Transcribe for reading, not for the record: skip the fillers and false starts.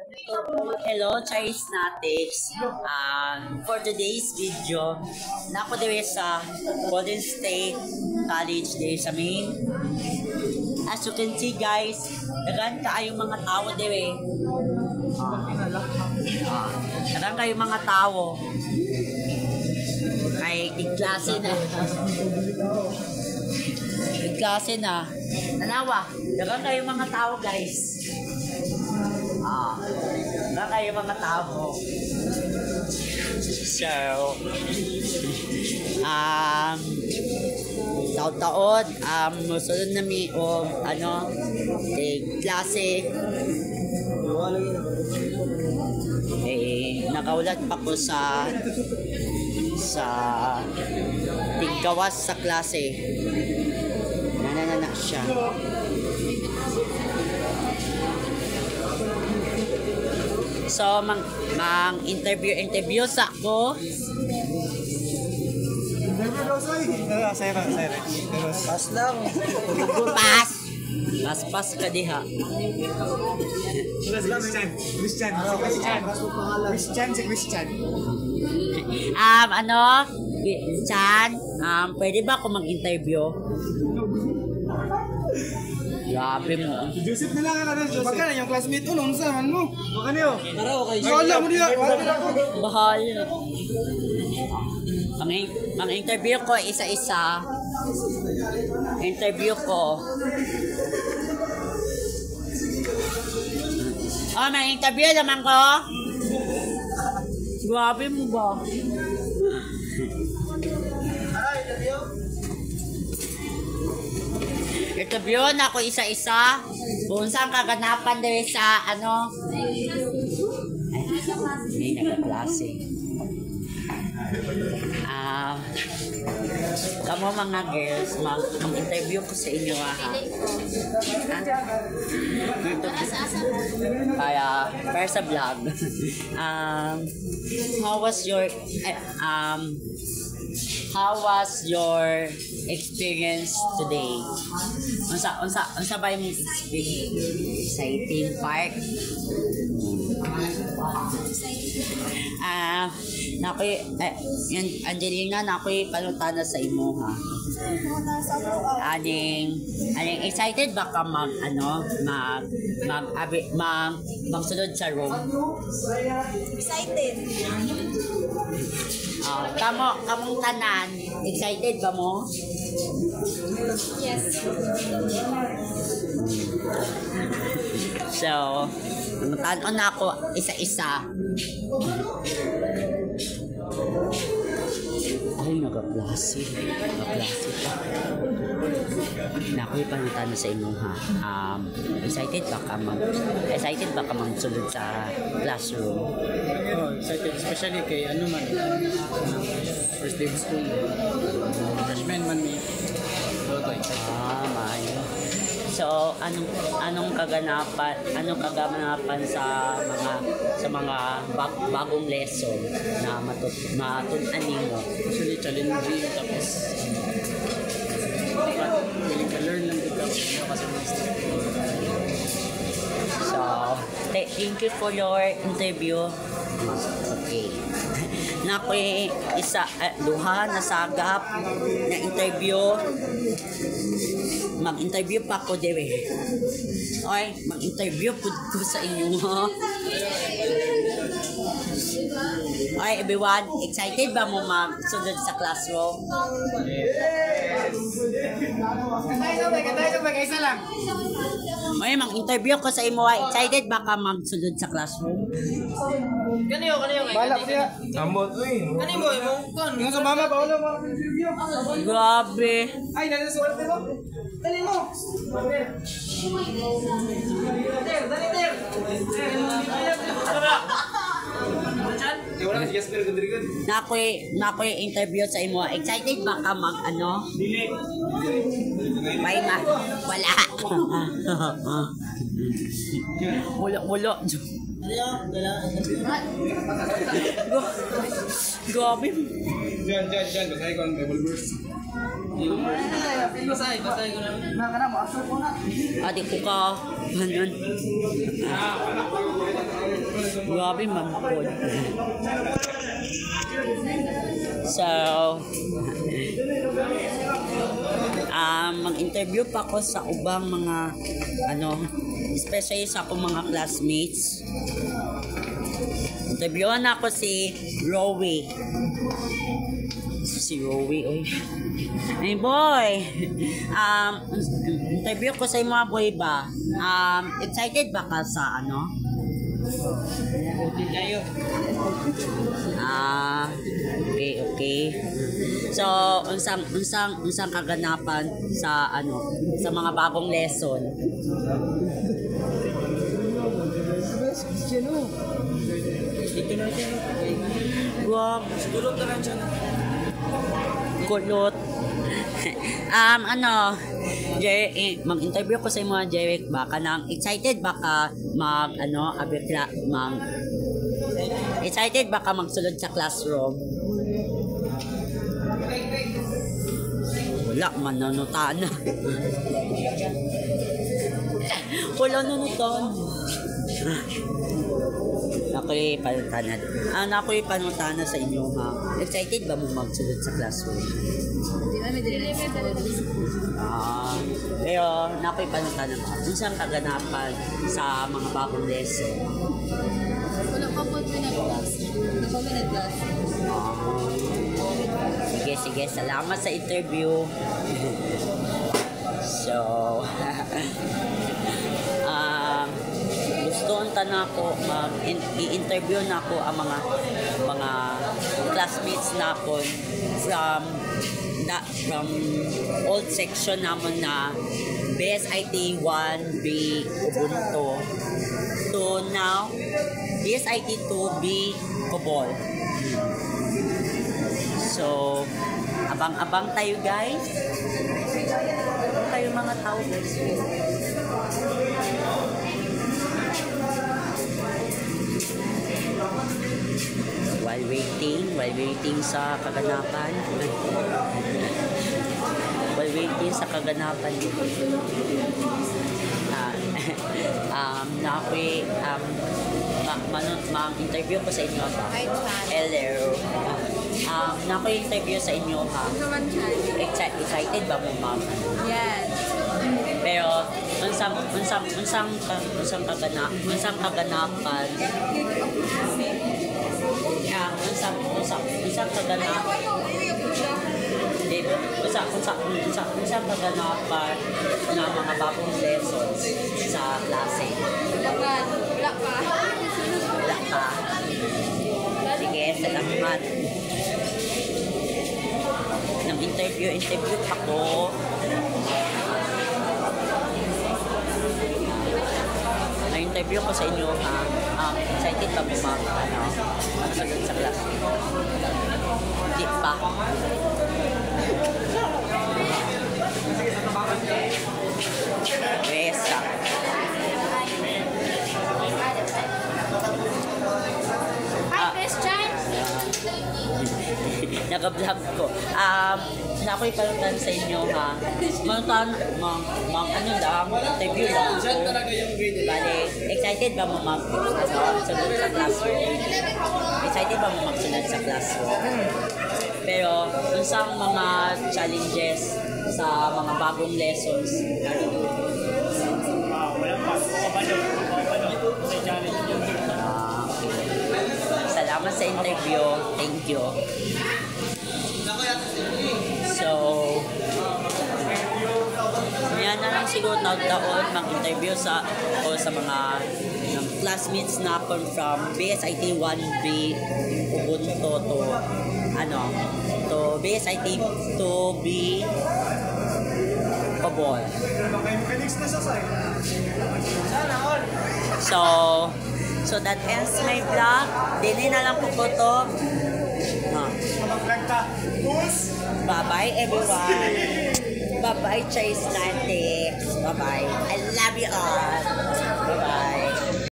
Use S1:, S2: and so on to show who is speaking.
S1: Hello, Chinese Natics. For today's video, nako dire sa Golden State College dire sa main. As you can see guys, dagan kaayong mga tao dire. Dagan kayong mga tao. Ay, klase na. Klase na. Nanawa, dagan kayong mga tao guys. Dagan kayong mga tao. So, taon-taon, musunod na mi o klase. Nakaulat pa ko sa tinggawas sa klase. Nananana siya. So, mang interview sa ako. Pas lang. Pas ka diha. Christian. Chan, pwede ba ako mag-interview? Grabe mo.
S2: Joseph na lang ka na, Joseph. Baka na yung classmate mo, nung saan mo? Baka niyo.
S1: Tara, okay.
S2: Wala mo niya.
S1: Bahal. Mang-interview ko isa-isa. Interview ko. Mang-interview naman ko. Grabe mo ba? Interview na ako isa-isa. Kung saan kaganapan din sa may nagkaklase. Kamo mga girls, mag-interview ko sa inyo para sa vlog. How was your experience today? Unsa ba yung experience sa theme park? Angelina, nakoy panutana sa imo ha. Aning excited ba ka magsunod sa room?
S3: Excited.
S1: Kamong tanan, excited ba mo?
S3: Yes.
S1: So, tanon na ako isa-isa. Ay, nagaklase pa. Nakoy panutana sa inyo ha. Excited ba ka magsunod sa classroom?
S2: Excited, especially kay first day of school. Freshman man may.
S1: Mayo. So, anong kaganapan sa mga bagong lesson na matunan mo?
S2: Actually challenging, tapos willing to learn lang ikaw kasi
S1: So, thank you for your interview. Okay. Nakoy duha na sagap na interview. Mag-interview pa ko dire. Oy, mag-interview po ko sa inyo ha. Oy, everyone, excited ba mo magsunod sa classroom?
S2: Isa lang.
S1: Oy, mag-interview ko sa imo. Excited ba ka magsunod sa classroom?
S3: Kaniyo.
S2: Balak siya. Amot.
S3: Kaniyo mo,
S2: Yung sa mama, bawala mo ang interview.
S1: Grabe.
S2: Ay, nasusulat mo? Dali mo.
S1: Nakoy interview sa imo. Excited ba ka May wala. Wala. Grabe.
S2: Diyan. Basahin ko ang Bible verse.
S3: Basahin ko na.
S1: Adik ko ka. Ganun. Grabe, mampod. So, mag-interview pa ako sa ubang mga, especially sa akong mga classmates. Interviewan ako si Rowie. Si Rowie, oy. Hey boy! Interview ko sa mga boy ba? Excited ba ka sa
S3: Okay kayo.
S1: Okay. So, unsang kaganapan sa sa mga bagong lesson? Wow,
S3: Siguro ka lang siya na.
S1: kulot. Mag-interview ko sa mga Jeric ba kanang excited ba ka excited ba ka magsulod sa classroom? Wala man nanutaan na. Wala nanutaan. Ako'y panutanan. Ako'y panutanan sa inyo ha. Excited ba mo magsulod sa classroom? Pero nako'y panutanan ba? Unsang kaganapan sa mga bagong lesson?
S4: Wala pa po pinag-class. Nagpa-minute-class.
S1: Sige. Salamat sa interview. So, gusto na ako i-interview na ako ang mga classmates na ako from old section naman na BSIT 1B Ubuntu to now BSIT 2B Cobol. So, abang-abang tayo guys. Abang tayo mga tao guys. While waiting sa kaganapan. While waiting sa kaganapan. Mag-interview ko sa inyo ba? Hello. Interview sa inyo ha. Excited ba mo ma'am?
S4: Yes.
S1: Pero unsang kaganapan? Unsang kaganapan? Unsang kaganapan ng mga bagong lessons sa klase?
S4: Wala pa.
S1: Sige, salamat. Nag-interview ako. Na-interview ko sa inyo ha. Excited ba mo ma'am? Masagot sa class? Hindi pa. Besa.
S4: Hi, Christian.
S1: Naka-vlog ko. Nako'y palutan sa inyo ha. Interview lang ako. Bale, excited ba mo magsunod sa classroom? Excited ba mo magsunod sa classroom? Pero, unsang mga challenges sa mga bagong lessons? Salamat sa interview. Thank you. So, yan na lang siguro taon mag-interview sa mga classmates na ako from BSIT 1B Ubuntu to BSIT 2B Cobol. So that ends my vlog. Dini na lang po ko to. Bye-bye everyone. Bye-bye Chase Nantics. Bye-bye. I love you all. Bye-bye.